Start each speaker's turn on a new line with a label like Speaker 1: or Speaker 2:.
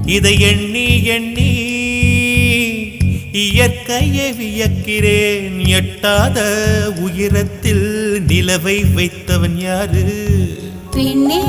Speaker 1: இதை எண்ணி எண்ணி இயற்கையை வியக்கிறேன். எட்டாத உயரத்தில் நிலவை வைத்தவன் யாரு?
Speaker 2: பெண்ணே